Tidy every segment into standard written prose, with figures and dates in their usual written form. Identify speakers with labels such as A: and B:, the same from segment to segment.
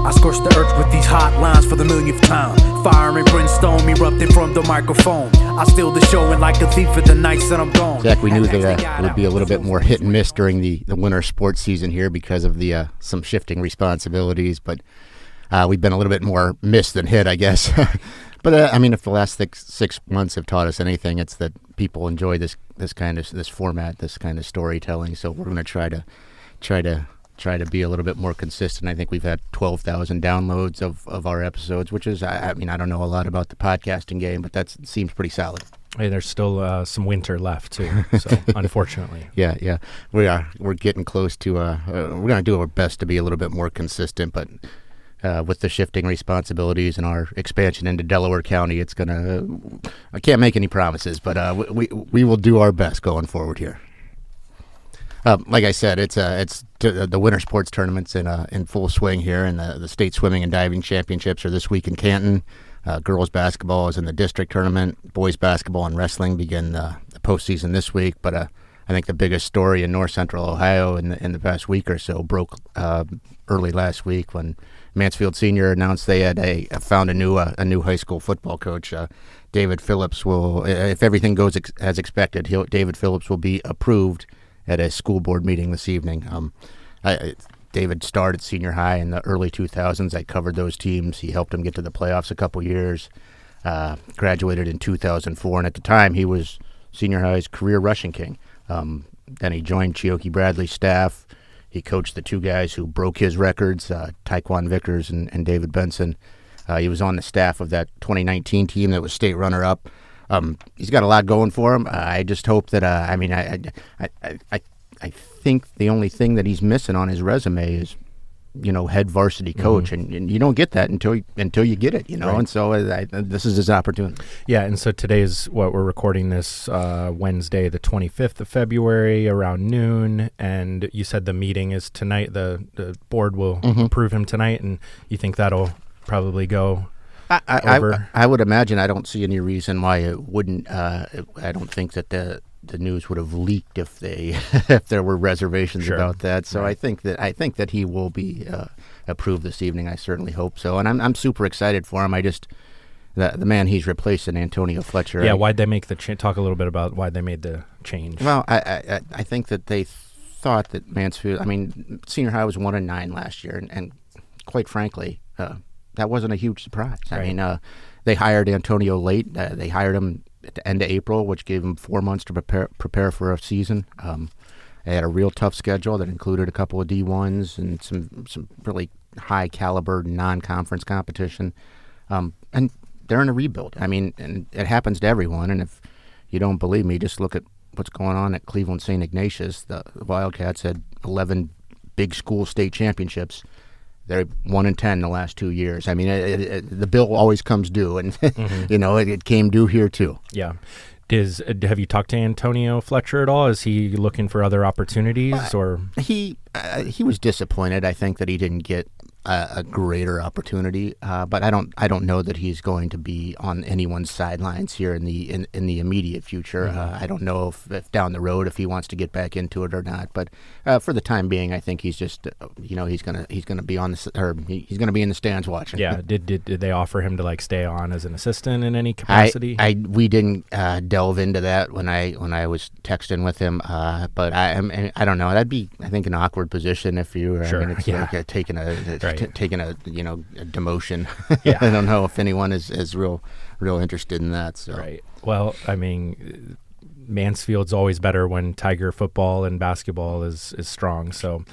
A: I scorched the earth with these hot lines for the millionth time. Fire and brimstone erupting from the microphone. I steal the show and like a thief of the nights that I'm gone.
B: Zach, we knew that it would be a little bit more hit and miss during the winter sports season here because of the some shifting responsibilities, but we've been a little bit more miss than hit, I guess. But I mean, if the last 6 months have taught us anything, it's that people enjoy this format, this kind of storytelling. So we're going to try to be a little bit more consistent. I think we've had 12,000 downloads of our episodes, which is, I mean, I don't know a lot about the podcasting game, but that seems pretty solid.
C: Hey, there's still some winter left too, so unfortunately.
B: Yeah, we're getting close to. We're going to do our best to be a little bit more consistent, but with the shifting responsibilities and our expansion into Delaware County, it's gonna. I can't make any promises, but we will do our best going forward here. Like I said, it's the winter sports tournaments in full swing here, and the state swimming and diving championships are this week in Canton. Girls basketball is in the district tournament. Boys basketball and wrestling begin the postseason this week. But I think the biggest story in North Central Ohio in the past week or so broke early last week when Mansfield Senior announced they had found a new high school football coach. David Phillips will, if everything goes as expected, David Phillips will be approved at a school board meeting this evening. David started senior high in the early 2000s. I covered those teams. He helped them get to the playoffs a couple years. Graduated in 2004, and at the time he was senior high's career rushing king. Then he joined Chioke Bradley's staff. He coached the two guys who broke his records, Taekwon Vickers and David Benson. He was on the staff of that 2019 team that was state runner-up. He's got a lot going for him. I just hope that. I think the only thing that he's missing on his resume is, head varsity coach, and you don't get that until you get it, Right. And so this is his opportunity.
C: Yeah, and so today's what we're recording this Wednesday, the 25th of February, around noon. And you said the meeting is tonight. The board will approve him tonight, and you think that'll probably go.
B: I would imagine. I don't see any reason why it wouldn't. I don't think that the news would have leaked if there were reservations about that. So right. I think that he will be approved this evening. I certainly hope so, and I'm super excited for him. The man he's replacing, Antonio Fletcher.
C: Yeah, why'd they make the talk a little bit about why they made the change?
B: Well, I think that they thought that Mansfield. I mean, senior high was 1-9 last year, and quite frankly. That wasn't a huge surprise. Right. I mean, they hired Antonio late. They hired him at the end of April, which gave him 4 months to prepare for a season. They had a real tough schedule that included a couple of D1s and some really high caliber non-conference competition. And they're in a rebuild. I mean, and it happens to everyone. And if you don't believe me, just look at what's going on at Cleveland St. Ignatius. The Wildcats had 11 big school state championships. They're 1-10 the last 2 years. I mean, the bill always comes due, and it came due here too.
C: Yeah. Have you talked to Antonio Fletcher at all? Is he looking for other opportunities, or
B: he was disappointed? I think that he didn't get a greater opportunity, but I don't know that he's going to be on anyone's sidelines here in the immediate future. I don't know if down the road if he wants to get back into it or not. But for the time being, I think he's just he's gonna be on he's gonna be in the stands watching.
C: Yeah. Did they offer him to stay on as an assistant in any capacity?
B: We didn't delve into that when I was texting with him. But I don't know. That'd be, I think, an awkward position if you.
C: Sure.
B: I mean, it's like taking a. Taking a demotion.
C: Yeah.
B: I don't know if anyone is real interested in that. So.
C: Right. Well, I mean, Mansfield's always better when Tiger football and basketball is strong. So,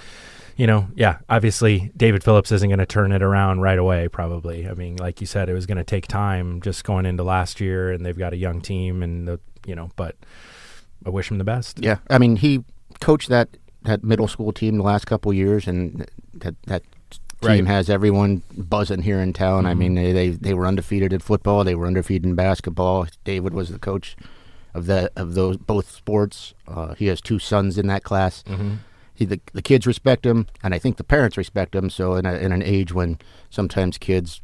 C: obviously David Phillips isn't going to turn it around right away. Probably. I mean, like you said, it was going to take time just going into last year, and they've got a young team, and but I wish him the best.
B: Yeah. I mean, he coached that middle school team the last couple of years, and that team has everyone buzzing here in town. I mean, they were undefeated in football. They were undefeated in basketball. David was the coach of those both sports. He has two sons in that class. The kids respect him, and I think the parents respect him. So in an age when sometimes kids,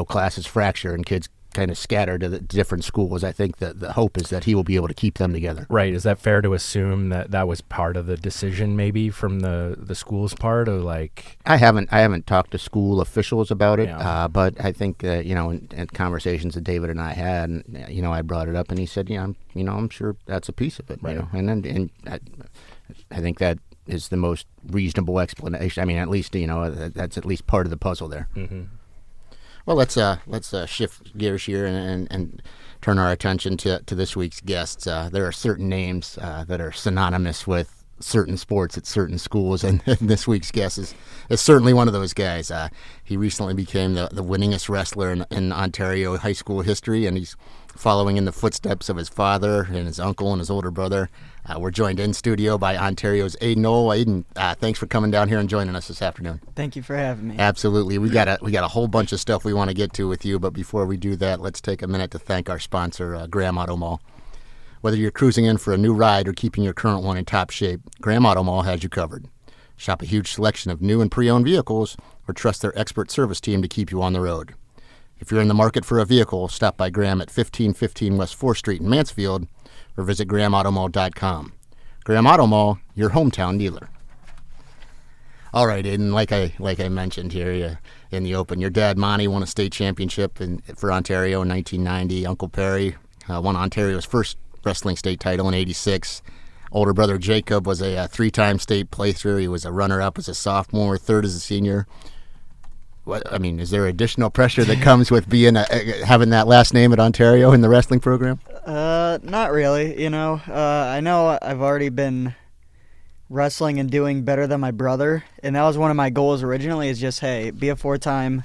B: classes fracture and kids kind of scattered to the different schools. I think that the hope is that he will be able to keep them together.
C: Right. Is that fair to assume that that was part of the decision, maybe from the school's part, or like?
B: I haven't talked to school officials about it,
C: Yeah.
B: but I think in conversations that David and I had, and, I brought it up, and he said, I'm sure that's a piece of it,
C: Right.
B: and I think that is the most reasonable explanation. I mean, at least that's at least part of the puzzle there.
C: Mm-hmm.
B: Well, let's shift gears here and turn our attention to this week's guests. There are certain names that are synonymous with certain sports at certain schools, and this week's guest is certainly one of those guys. He recently became the winningest wrestler in Ontario high school history, and he's following in the footsteps of his father and his uncle and his older brother. We're joined in studio by Ontario's Aiden Ohl. Aiden, thanks for coming down here and joining us this afternoon.
D: Thank you for having me.
B: Absolutely. We got a whole bunch of stuff we want to get to with you, but before we do that, let's take a minute to thank our sponsor, Graham Auto Mall. Whether you're cruising in for a new ride or keeping your current one in top shape, Graham Auto Mall has you covered. Shop a huge selection of new and pre-owned vehicles or trust their expert service team to keep you on the road. If you're in the market for a vehicle, stop by Graham at 1515 West 4th Street in Mansfield or visit GrahamAutomall.com. Graham Auto Mall, your hometown dealer. All right, Aiden, like I mentioned here in the open, your dad, Monty, won a state championship for Ontario in 1990. Uncle Perry won Ontario's first wrestling state title in 86. Older brother Jacob was a three-time state playthrough. He was a runner-up as a sophomore, third as a senior. Is there additional pressure that comes with being having that last name at Ontario in the wrestling program?
D: Not really. I know I've already been wrestling and doing better than my brother, and that was one of my goals originally, is just, hey, be a 4-time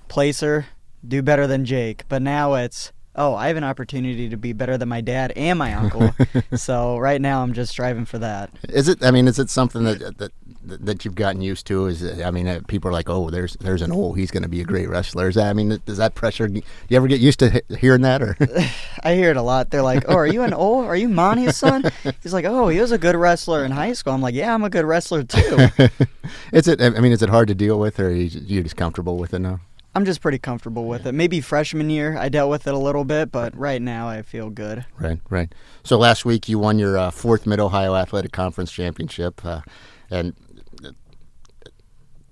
D: placer, do better than Jake. But now it's, I have an opportunity to be better than my dad and my uncle. So right now I'm just striving for that.
B: Is it something that you've gotten used to? People are like, oh, there's an Ohl, he's going to be a great wrestler. Does that pressure, do you ever get used to hearing that? Or
D: I hear it a lot. They're like, oh, are you an Ohl? Are you Monty's son? He's like, oh, he was a good wrestler in high school. I'm like, yeah, I'm a good wrestler too.
B: Is it hard to deal with, or are you just comfortable with it now?
D: I'm just pretty comfortable with it. Maybe freshman year I dealt with it a little bit, but right now I feel good.
B: Right. So last week you won your fourth Mid-Ohio Athletic Conference championship, and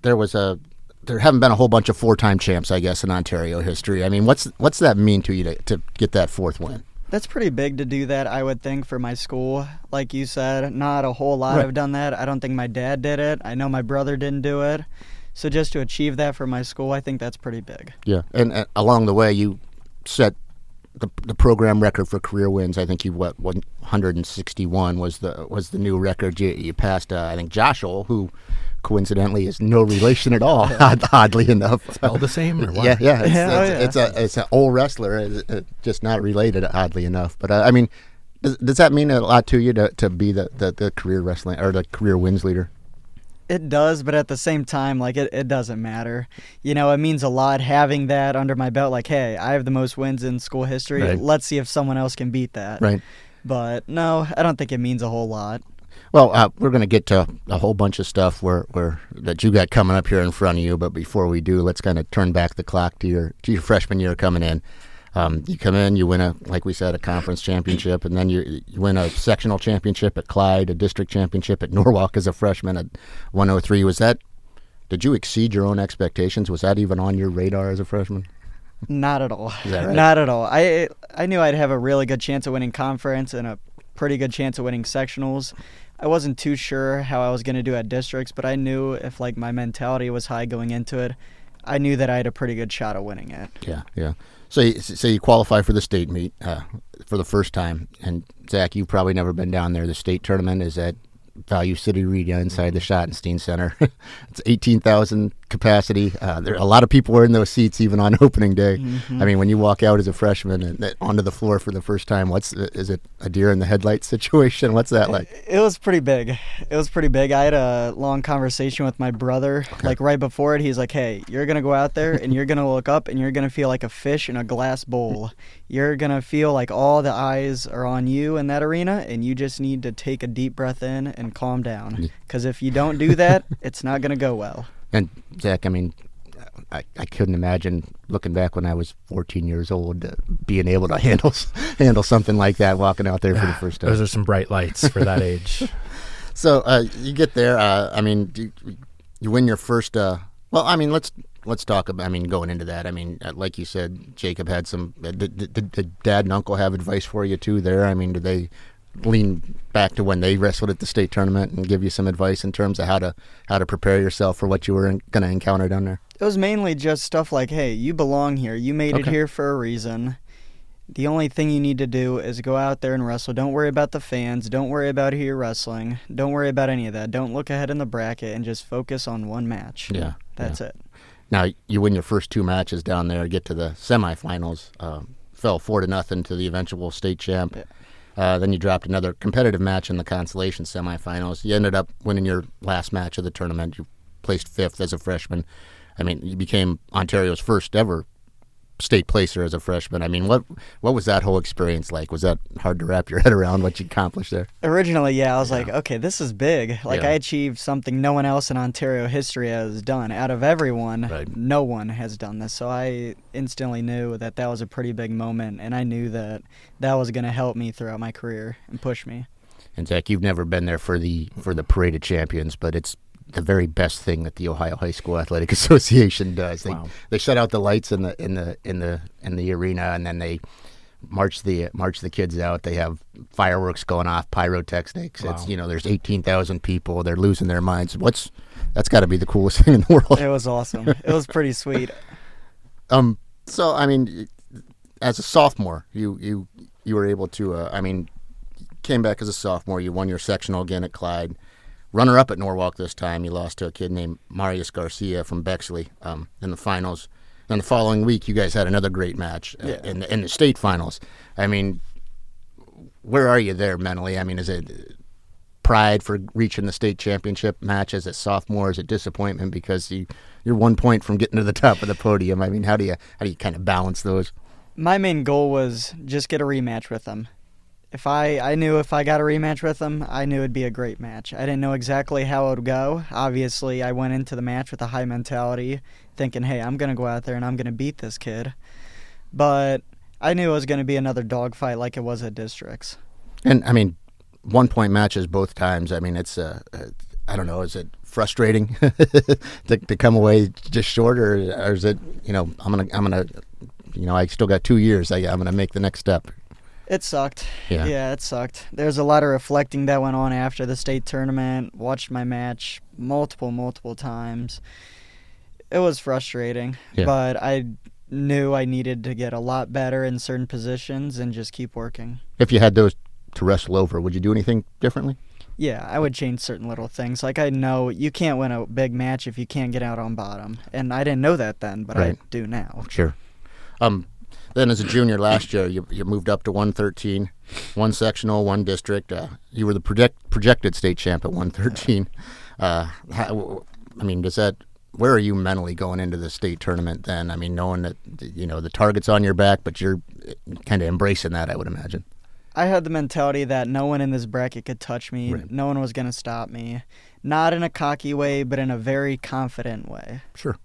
B: there haven't been a whole bunch of 4-time champs, I guess, in Ontario history. I mean, what's that mean to you to get that fourth win?
D: That's pretty big to do that, I would think, for my school. Like you said, not a whole lot have done that. I don't think my dad did it. I know my brother didn't do it. So just to achieve that for my school, I think that's pretty big. Yeah,
B: and along the way, you set the program record for career wins. I think 161 was the new record. You passed, I think, Josh Ohl, who coincidentally is no relation at all, oddly enough.
C: Spelled the same, or what?
B: Yeah. It's an Ohl wrestler, just not related, oddly enough. But does that mean a lot to you to be the career wrestling or the career wins leader?
D: It does, but at the same time, like, it doesn't matter. It means a lot having that under my belt. Like, hey, I have the most wins in school history.
B: Right.
D: Let's see if someone else can beat that.
B: Right.
D: But no, I don't think it means a whole lot.
B: Well, we're going to get to a whole bunch of stuff that you got coming up here in front of you. But before we do, let's kind of turn back the clock to your freshman year coming in. You come in, you win like we said, a conference championship, and then you win a sectional championship at Clyde, a district championship at Norwalk as a freshman at 103. Did you exceed your own expectations? Was that even on your radar as a freshman?
D: Not at all.
B: Is that right?
D: Not at all. I knew I'd have a really good chance of winning conference and a pretty good chance of winning sectionals. I wasn't too sure how I was going to do at districts, but I knew if my mentality was high going into it, I knew that I had a pretty good shot of winning it.
B: Yeah. So you qualify for the state meet for the first time, and Zach, you've probably never been down there. The state tournament is at Value City Arena inside the Schottenstein Center. It's 18,000 capacity. There a lot of people were in those seats even on opening day.
D: Mm-hmm.
B: I mean, when you walk out as a freshman and onto the floor for the first time, is it a deer in the headlights situation? What's that like?
D: It was pretty big. I had a long conversation with my brother.
B: Okay.
D: Right before it, he's like, hey, you're going to go out there and you're going to look up and you're going to feel like a fish in a glass bowl. You're going to feel like all the eyes are on you in that arena, and you just need to take a deep breath in and calm down. Because if you don't do that, it's not going to go well.
B: And Zach, I mean, I couldn't imagine looking back when I was 14 years old being able to handle something like that, walking out there for the first time.
C: Those are some bright lights for that age.
B: So you get there. I mean, you win your first. Well, I mean, let's talk about. I mean, going into that. I mean, like you said, Jacob had some. Did Dad and Uncle have advice for you too? There. I mean, did they lean back to when they wrestled at the state tournament and give you some advice in terms of how to prepare yourself for what you were going to encounter down there?
D: It was mainly just stuff like, hey, you belong here. You made it here for a reason. The only thing you need to do is go out there and wrestle. Don't worry about the fans. Don't worry about who you're wrestling. Don't worry about any of that. Don't look ahead in the bracket and just focus on one match.
B: Yeah.
D: That's it.
B: Now, you win your first 2 matches down there, get to the semifinals, fell 4-0 to the eventual state champ.
D: Yeah.
B: Then you dropped another competitive match in the consolation semifinals. You ended up winning your last match of the tournament. You placed 5th as a freshman. I mean, you became Ontario's first ever state placer as a freshman. I mean, what was that whole experience like? Was that hard to wrap your head around what you accomplished there?
D: Originally, yeah, I was like, okay, this is big. Like,
B: Yeah.
D: I achieved something no one else in Ontario history has done. Out of everyone,
B: Right.
D: no one has done this. So I instantly knew that was a pretty big moment, and I knew that was going to help me throughout my career and push me.
B: And Zach, you've never been there for the Parade of Champions, but it's the very best thing that the Ohio High School Athletic Association does. They shut out the lights in the arena, and then they march the kids out. They have fireworks going off, pyrotechnics.
C: Wow.
B: It's there's 18,000 people. They're losing their minds. That's got to be the coolest thing in the world.
D: It was awesome. It was pretty sweet.
B: So I mean, as a sophomore, you were able to came back as a sophomore. You won your sectional again at Clyde. Runner-up at Norwalk this time. You lost to a kid named Marius Garcia from Bexley in the finals. Then the following week, you guys had another great match in the state finals. I mean, where are you there mentally? I mean, is it pride for reaching the state championship match as a sophomore? Is it disappointment because you're 1 point from getting to the top of the podium? I mean, how do you kind of balance those?
D: My main goal was just get a rematch with them. I knew if I got a rematch with them, I knew it'd be a great match. I didn't know exactly how it would go. Obviously, I went into the match with a high mentality, thinking, hey, I'm going to go out there and I'm going to beat this kid. But I knew it was going to be another dogfight like it was at districts.
B: And, I mean, 1 point matches both times. I mean, it's, I don't know, is it frustrating to come away just short, or is it, I'm gonna, I still got 2 years. I'm going to make the next step.
D: It sucked.
B: Yeah,
D: it sucked. There's a lot of reflecting that went on after the state tournament. Watched my match multiple times. It was frustrating, but I knew I needed to get a lot better in certain positions and just keep working.
B: If you had those to wrestle over, would you do anything differently?
D: Yeah, I would change certain little things. Like, I know you can't win a big match if you can't get out on bottom. And I didn't know that then, but
B: Right.
D: I do now.
B: Sure. Then as a junior last year, you moved up to 113, 1 sectional, 1 district. You were the projected state champ at 113. Where are you mentally going into the state tournament then? I mean, knowing that, the target's on your back, but you're kind of embracing that, I would imagine.
D: I had the mentality that no one in this bracket could touch me.
B: Right.
D: No one was going to stop me. Not in a cocky way, but in a very confident way.
B: Sure.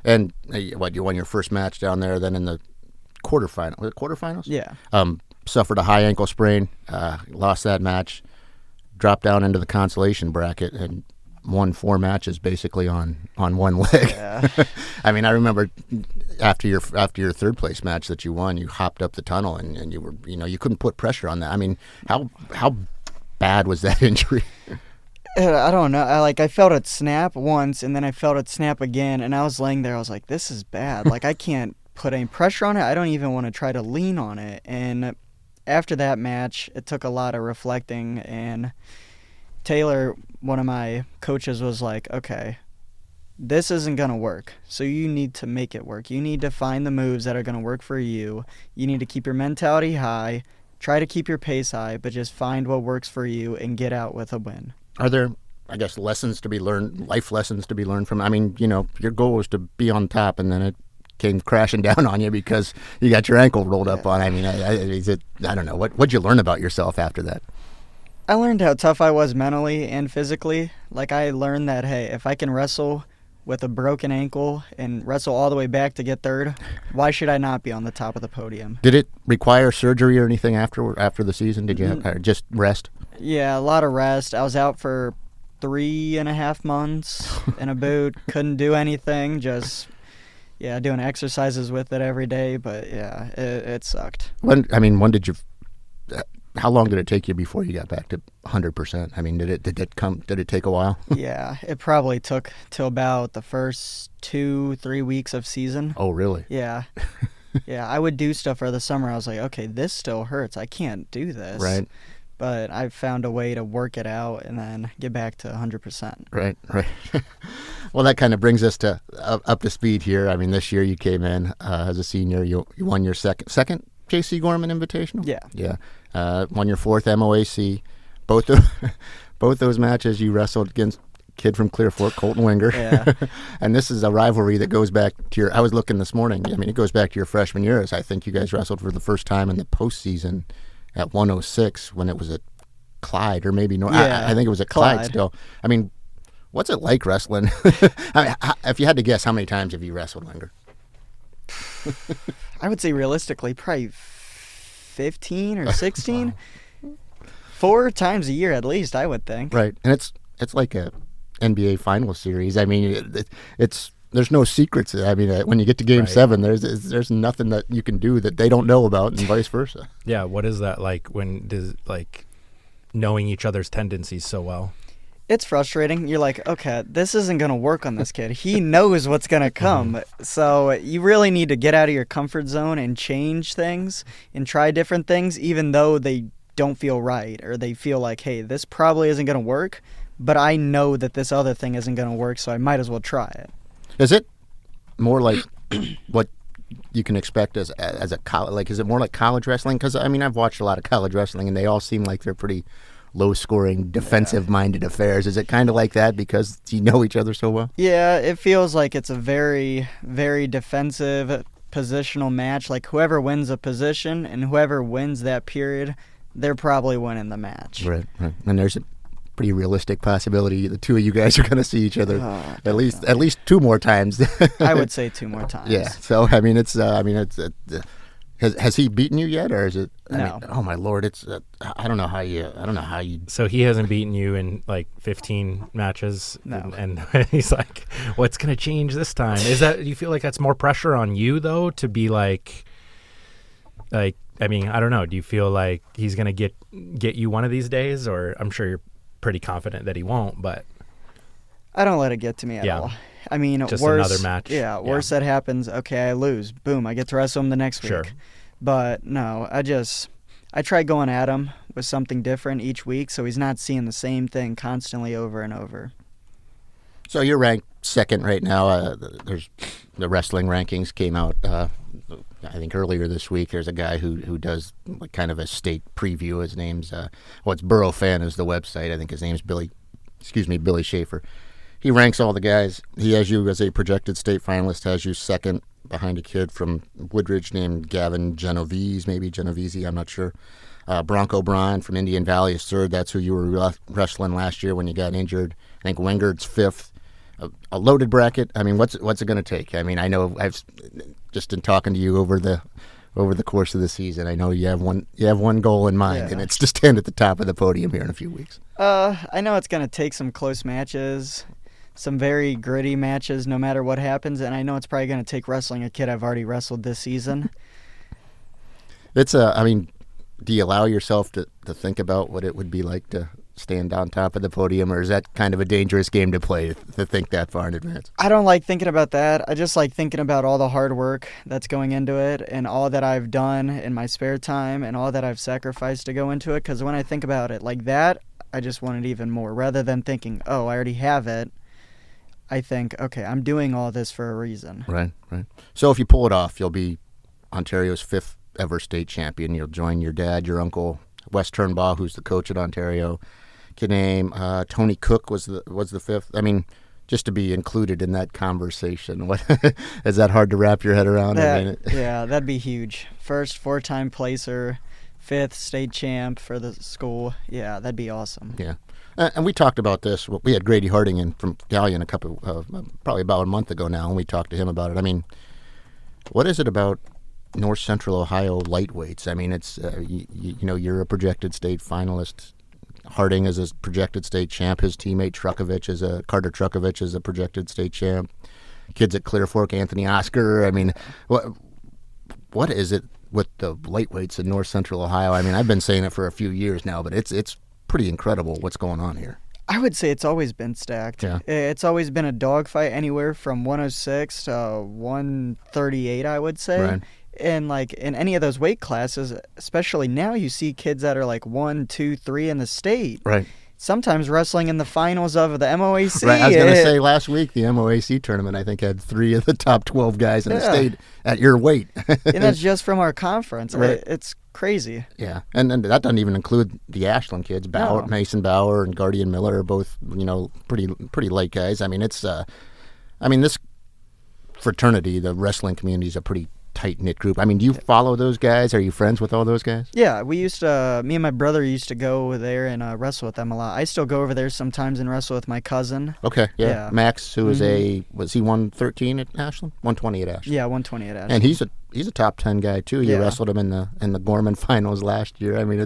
B: And you won your first match down there, then in the quarterfinals?
D: Yeah.
B: Suffered a high ankle sprain, lost that match, dropped down into the consolation bracket, and won 4 matches basically on one leg.
D: Yeah.
B: I mean, I remember after your third place match that you won, you hopped up the tunnel and you were, you couldn't put pressure on that. I mean, how bad was that injury?
D: I don't know. I felt it snap once, and then I felt it snap again, and I was laying there. I was like, this is bad. Like, I can't put any pressure on it. I don't even want to try to lean on it. And after that match, it took a lot of reflecting, and Taylor, one of my coaches, was like, okay, this isn't going to work, so you need to make it work. You need to find the moves that are going to work for you. You need to keep your mentality high, try to keep your pace high, but just find what works for you and get out with a win.
B: Are there, I guess, lessons to be learned, life lessons to be learned from? I mean, your goal was to be on top, and then it came crashing down on you because you got your ankle rolled up on. I mean, I don't know. What'd you learn about yourself after that?
D: I learned how tough I was mentally and physically. Like, I learned that, hey, if I can wrestle with a broken ankle and wrestle all the way back to get third, why should I not be on the top of the podium?
B: Did it require surgery or anything after the season? Did you have, just rest?
D: Yeah, a lot of rest. I was out for 3.5 months in a boot. Couldn't do anything. Just doing exercises with it every day. But yeah, it sucked.
B: When did you? How long did it take you before you got back to 100%? I mean, did it take a while?
D: Yeah, it probably took till about the first 2-3 weeks of season.
B: Oh, really?
D: Yeah. Yeah, I would do stuff for the summer. I was like, okay, this still hurts. I can't do this.
B: Right.
D: But I found a way to work it out and then get back to 100%.
B: Right. Well, that kind of brings us to up to speed here. I mean, this year you came in as a senior. You won your second J.C. Gorman Invitational?
D: Yeah.
B: Yeah. Won your fourth MOAC. Both those matches you wrestled against a kid from Clear Fork, Colton Wenger.
D: Yeah.
B: And this is a rivalry that goes back to I was looking this morning. I mean, it goes back to your freshman years. I think you guys wrestled for the first time in the postseason at 106 when it was at Clyde, or maybe no.
D: Yeah,
B: I think it was at Clyde still. I mean, what's it like wrestling? I mean, if you had to guess, how many times have you wrestled, Wenger?
D: I would say realistically, probably 15 or 16. 4 times a year at least, I would think.
B: Right, and it's like a NBA final series. I mean, there's no secrets. I mean, when you get to Game 7, there's nothing that you can do that they don't know about, and vice versa.
C: Yeah, what is that like knowing each other's tendencies so well?
D: It's frustrating. You're like, okay, this isn't going to work on this kid. He knows what's going to come. So you really need to get out of your comfort zone and change things and try different things, even though they don't feel right or they feel like, hey, this probably isn't going to work, but I know that this other thing isn't going to work, so I might as well try it.
B: Is it more like what you can expect as a college? Like, is it more like college wrestling? Because I mean, I've watched a lot of college wrestling, and they all seem like they're pretty low-scoring, defensive-minded affairs. Is it kind of like that because you know each other so well?
D: Yeah, it feels like it's a very, very defensive, positional match. Like whoever wins a position and whoever wins that period, they're probably winning the match.
B: Right. And there's a pretty realistic possibility the two of you guys are going to see each other at least 2 more times.
D: I would say 2 more times.
B: Yeah. So I mean, has he beaten you yet, or is it?
D: No.
B: Oh my Lord! It's I don't know how you.
C: So he hasn't beaten you in like 15 matches.
D: No.
C: And he's like, "What's going to change this time?" Do you feel like that's more pressure on you though to be like? I mean, I don't know. Do you feel like he's going to get you one of these days, or I'm sure you're pretty confident that he won't, but
D: I don't let it get to me at all. I mean,
C: just
D: worse,
C: another match.
D: Yeah, worse that happens. Okay, I lose. Boom, I get to wrestle him the next week.
C: Sure.
D: But no, I try going at him with something different each week, so he's not seeing the same thing constantly over and over.
B: So you're ranked second right now. There's the wrestling rankings came out. I think earlier this week. There's a guy who does like kind of a state preview. His name's it's Borough Fan is the website. I think his name's Billy Schaefer. He ranks all the guys. He has you as a projected state finalist, has you second behind a kid from Woodridge named Gavin Genovese, I'm not sure. Bronco Bryan from Indian Valley is third. That's who you were wrestling last year when you got injured. I think Wenger's fifth. A loaded bracket. I mean, what's it going to take? I mean, I know I've just been talking to you over the course of the season. I know you have one goal in mind, and it's to stand at the top of the podium here in a few weeks.
D: I know it's going to take some close matches, some very gritty matches, no matter what happens, and I know it's probably going to take wrestling a kid I've already wrestled this season.
B: I mean, do you allow yourself to think about what it would be like to stand on top of the podium, or is that kind of a dangerous game to play to think that far in advance?
D: I don't like thinking about that. I just like thinking about all the hard work that's going into it and all that I've done in my spare time and all that I've sacrificed to go into it, because when I think about it like that, I just want it even more. Rather than thinking, oh, I already have it, I think, okay, I'm doing all this for a reason. Right.
B: So if you pull it off, you'll be Ontario's 5th ever state champion. You'll join your dad, your uncle, Wes Turnbaugh, who's the coach at Ontario. Kid name Tony Cook was the 5th. I mean, just to be included in that conversation, is that hard to wrap your head around?
D: Yeah, that'd be huge. First 4-time placer, 5th state champ for the school. Yeah, that'd be awesome.
B: Yeah. And we talked about this. We had Grady Harding in from Galleon probably about a month ago now, and we talked to him about it. I mean, what is it about North Central Ohio lightweights? I mean, it's you're a projected state finalist. Harding is a projected state champ. His teammate Carter Truckovich is a projected state champ. Kids at Clear Fork, Anthony Oscar. I mean, what is it with the lightweights in North Central Ohio? I mean, I've been saying it for a few years now, but it's pretty incredible what's going on here.
D: I would say it's always been stacked.
B: Yeah.
D: It's always been a dogfight anywhere from 106 to 138, I would say.
B: Right.
D: And like in any of those weight classes, especially now, you see kids that are like 1, 2, 3 in the state.
B: Right.
D: Sometimes wrestling in the finals of the MOAC.
B: Right. I was going to say last week the MOAC tournament I think had 3 of the top 12 guys in the state at your weight.
D: And that's just from our conference.
B: Right.
D: It's crazy.
B: Yeah, and that doesn't even include the Ashland kids.
D: No.
B: Mason Bauer and Guardian Miller are both pretty light guys. I mean this fraternity, the wrestling community, is a pretty tight-knit group. I mean, do you follow those guys? Are you friends with all those guys?
D: Yeah, me and my brother used to go there and wrestle with them a lot. I still go over there sometimes and wrestle with my cousin.
B: Okay, yeah.
D: Yeah.
B: Max, who was was he 113 at Ashland? 120 at Ashland.
D: Yeah, 120 at Ashland.
B: And he's a top 10 guy too. You wrestled him in the Gorman finals last year. I mean,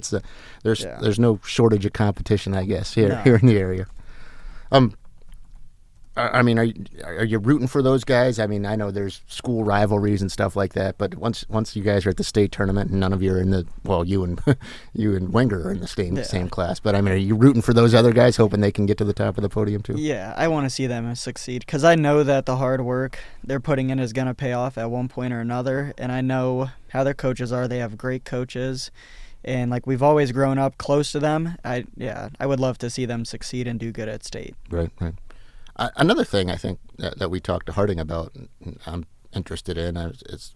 B: there's no shortage of competition, I guess, here in the area. I mean, are you rooting for those guys? I mean, I know there's school rivalries and stuff like that, but once you guys are at the state tournament and none of you are in you and Wenger are in the same class. But I mean, are you rooting for those other guys, hoping they can get to the top of the podium too?
D: Yeah, I want to see them succeed because I know that the hard work they're putting in is going to pay off at one point or another, and I know how their coaches are. They have great coaches, and like we've always grown up close to them. I would love to see them succeed and do good at state.
B: Right. Another thing I think that we talked to Harding about, I'm interested in, is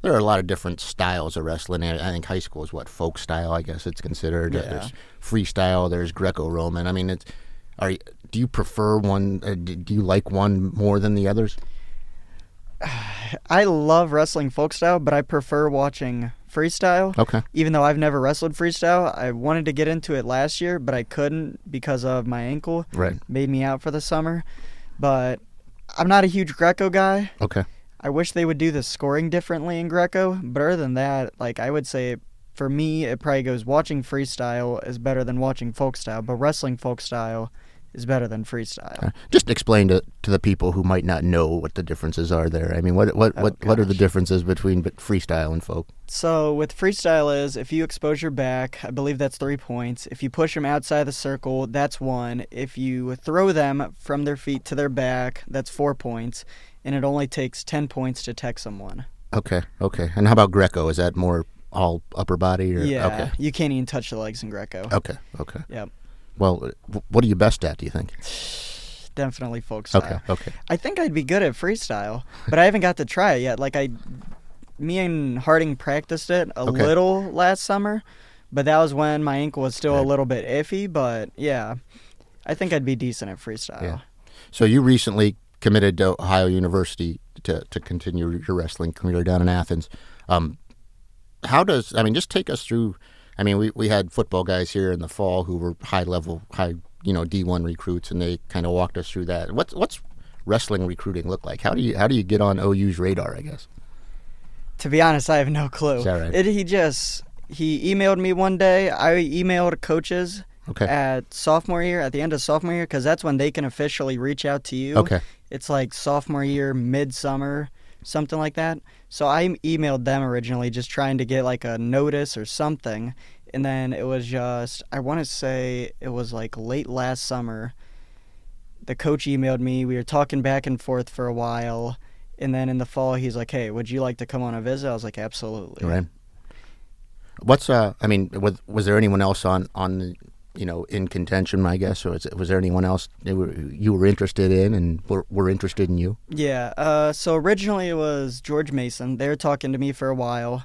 B: there are a lot of different styles of wrestling. I think high school is folk style, I guess it's considered.
D: Yeah.
B: There's freestyle, there's Greco-Roman. I mean, do you prefer one? Do you like one more than the others?
D: I love wrestling folk style, but I prefer watching freestyle.
B: Okay.
D: Even though I've never wrestled freestyle, I wanted to get into it last year, but I couldn't because of my ankle.
B: Right.
D: Made me out for the summer. But I'm not a huge Greco guy.
B: Okay.
D: I wish they would do the scoring differently in Greco, but other than that, like I would say for me, it probably goes watching freestyle is better than watching folk style, but wrestling folk style is better than freestyle.
B: Just explain to the people who might not know what the differences are there. I mean, what are the differences between freestyle and folk?
D: So with freestyle is if you expose your back, I believe that's 3 points. If you push them outside the circle, that's 1. If you throw them from their feet to their back, that's 4 points. And it only takes 10 points to tech someone.
B: Okay. And how about Greco? Is that more all upper body? Or?
D: Yeah,
B: Okay.
D: You can't even touch the legs in Greco.
B: Okay.
D: Yep.
B: Well, what are you best at, do you think?
D: Definitely folk style.
B: Okay.
D: I think I'd be good at freestyle, but I haven't got to try it yet. Like me and Harding practiced it a little last summer, but that was when my ankle was still a little bit iffy. But yeah, I think I'd be decent at freestyle.
B: Yeah. So you recently committed to Ohio University to continue your wrestling career down in Athens. Just take us through. I mean, we had football guys here in the fall who were high D1 recruits, and they kind of walked us through that. What's wrestling recruiting look like? How do you get on OU's radar, I guess?
D: To be honest, I have no clue.
B: Is that right?
D: He emailed me one day. I emailed coaches at sophomore year, at the end of sophomore year, because that's when they can officially reach out to you.
B: Okay.
D: It's like sophomore year, midsummer, something like that. So I emailed them originally just trying to get like a notice or something. And then it was I want to say it was like late last summer. The coach emailed me. We were talking back and forth for a while. And then in the fall, he's like, hey, would you like to come on a visit? I was like, absolutely.
B: Right. Was there anyone else on in contention, I guess, or was there anyone else you were interested in and were interested in you?
D: Yeah. So originally it was George Mason. They were talking to me for a while.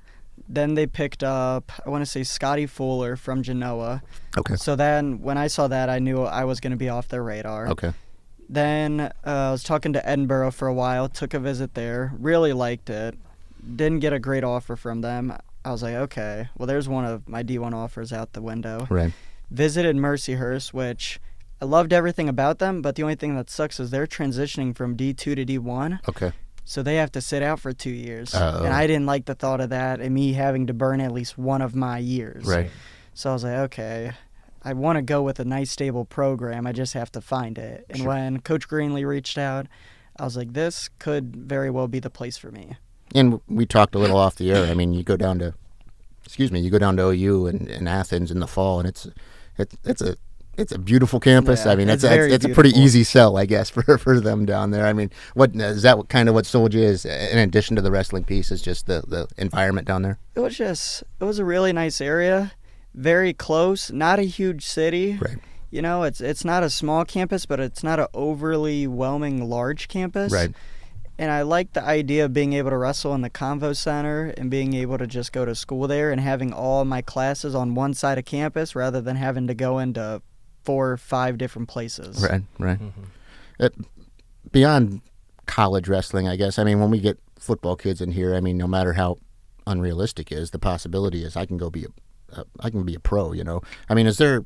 D: Then they picked up, I want to say, Scotty Fuller from Genoa.
B: Okay.
D: So then when I saw that, I knew I was going to be off their radar.
B: Okay.
D: Then I was talking to Edinburgh for a while, took a visit there, really liked it. Didn't get a great offer from them. I was like, okay, well, there's one of my D1 offers out the window.
B: Right.
D: Visited Mercyhurst, which I loved everything about them, but the only thing that sucks is they're transitioning from D2 to D1.
B: Okay.
D: So they have to sit out for 2 years.
B: Oh.
D: And I didn't like the thought of that and me having to burn at least one of my years.
B: Right.
D: So I was like, okay, I want to go with a nice, stable program. I just have to find it. And
B: Sure.
D: when Coach Greenlee reached out, I was like, this could very well be the place for me.
B: And we talked a little off the air. I mean, you go down to OU in Athens in the fall, and it's a beautiful campus.
D: Yeah,
B: I mean,
D: it's
B: it's
D: very
B: a pretty
D: beautiful.
B: easy sell, I guess, for them down there. I mean, what is that? Kind of what sold you is, in addition to the wrestling piece, is just the environment down there.
D: It was a really nice area, very close, not a huge city.
B: Right.
D: You know, it's not a small campus, but it's not an overly whelming large campus.
B: Right.
D: And I like the idea of being able to wrestle in the Convo Center and being able to just go to school there and having all my classes on one side of campus rather than having to go into 4 or 5 different places.
B: Right.
C: Mm-hmm.
B: Beyond college wrestling, I guess. I mean, when we get football kids in here, I mean, no matter how unrealistic it is, the possibility is I can be a pro. You know, I mean, is there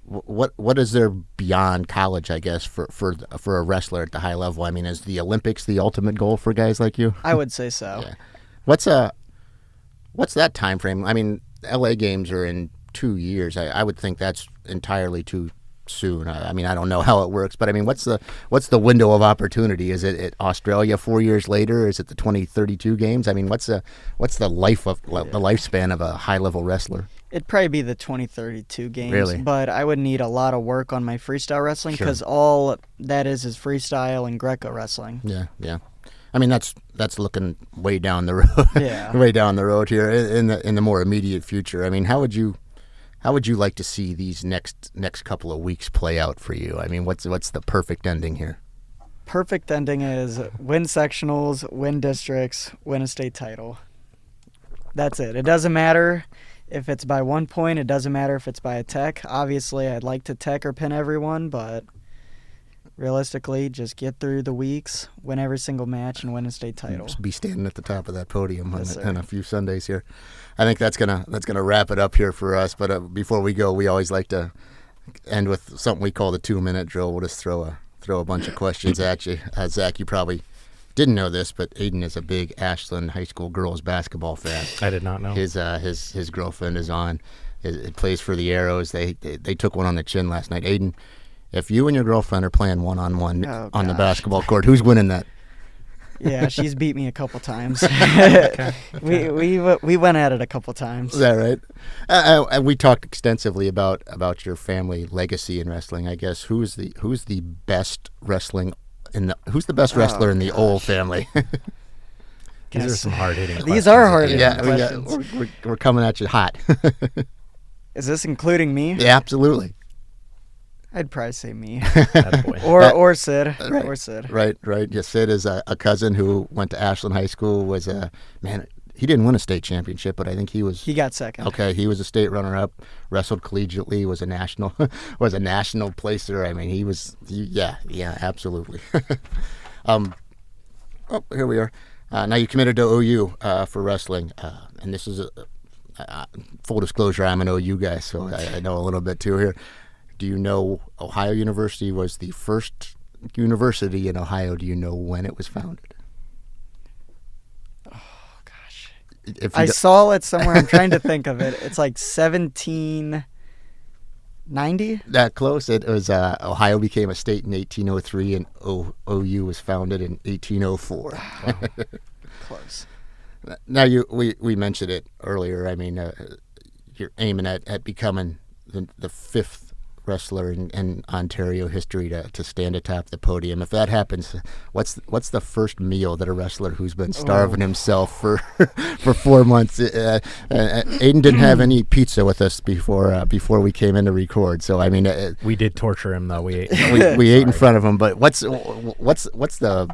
B: what is there beyond college? I guess for a wrestler at the high level. I mean, is the Olympics the ultimate goal for guys like you?
D: I would say so.
B: Yeah. What's that time frame? I mean, LA games are in 2 years. I would think that's entirely too soon. I mean, I don't know how it works, but I mean, what's the window of opportunity? Is it at Australia 4 years later? Is it the 2032 games? I mean, what's the lifespan of a high level wrestler?
D: It'd probably be the 2032 games.
B: Really?
D: But I would need a lot of work on my freestyle wrestling
B: Sure.
D: because all that is freestyle and Greco wrestling.
B: Yeah. I mean, that's looking way down the road.
D: Yeah.
B: Way down the road here in the more immediate future. I mean, how would you like to see these next couple of weeks play out for you? I mean, what's the perfect ending here?
D: Perfect ending is win sectionals, win districts, win a state title. That's it. It doesn't matter if it's by 1 point. It doesn't matter if it's by a tech. Obviously, I'd like to tech or pin everyone, but realistically, just get through the weeks, win every single match, and win a state title.
B: Just be standing at the top of that podium
D: Yes,
B: in
D: sir.
B: a few Sundays here. I think that's gonna wrap it up here for us. But before we go, we always like to end with something we call the 2-minute drill. We'll just throw a bunch of questions at you. Zach, you probably didn't know this, but Aiden is a big Ashland High School girls basketball fan.
C: I did not know.
B: His girlfriend is on. It plays for the Arrows. They took one on the chin last night. Aiden, if you and your girlfriend are playing one-on-one
D: Oh,
B: on the
D: gosh.
B: basketball court, who's winning that?
D: Yeah, she's beat me a couple times.
C: Okay.
D: We went at it a couple times.
B: Is that right? We talked extensively about your family legacy in wrestling. I guess who's the best wrestling who's the best wrestler in the Ohl family?
C: These are some hard hitting.
D: These are hard-hitting.
B: Yeah, we're coming at you hot.
D: Is this including me?
B: Yeah, absolutely.
D: I'd probably say me.
C: Attaboy.
D: Or Sid.
B: Right.
D: Or Sid.
B: Right. Yeah, Sid is a cousin who went to Ashland High School. He didn't win a state championship, but I think he was.
D: He got second.
B: Okay, he was a state runner-up. Wrestled collegiately. Was a national placer. I mean, yeah, absolutely. Here we are. Now you committed to OU for wrestling, and this is full disclosure. I'm an OU guy, so I know a little bit too here. Do you know Ohio University was the first university in Ohio? Do you know when it was founded?
D: Gosh.
B: If
D: I saw it somewhere. I'm trying to think of it. It's like 1790.
B: that close. It was Ohio became a state in 1803, and OU was founded in 1804.
D: Close.
B: Now we mentioned it earlier. I mean, you're aiming at becoming the fifth wrestler in Ontario history to stand atop the podium. If that happens, what's the first meal that a wrestler who's been starving himself for 4 months? Aiden didn't have any pizza with us before we came in to record. So I mean,
C: We did torture him though. We ate.
B: we ate in front of him. But what's the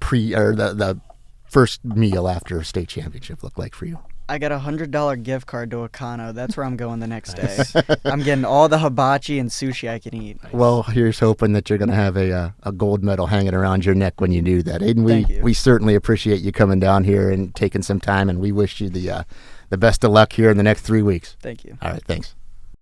B: the first meal after a state championship look like for you?
D: I got a $100 gift card to Akano. That's where I'm going the next day. I'm getting all the hibachi and sushi I can eat.
B: Well, here's hoping that you're going to have a gold medal hanging around your neck when you do that. Aiden,
D: Thank you.
B: we certainly appreciate you coming down here and taking some time, and we wish you the best of luck here in the next 3 weeks.
D: Thank you.
B: All right, thanks.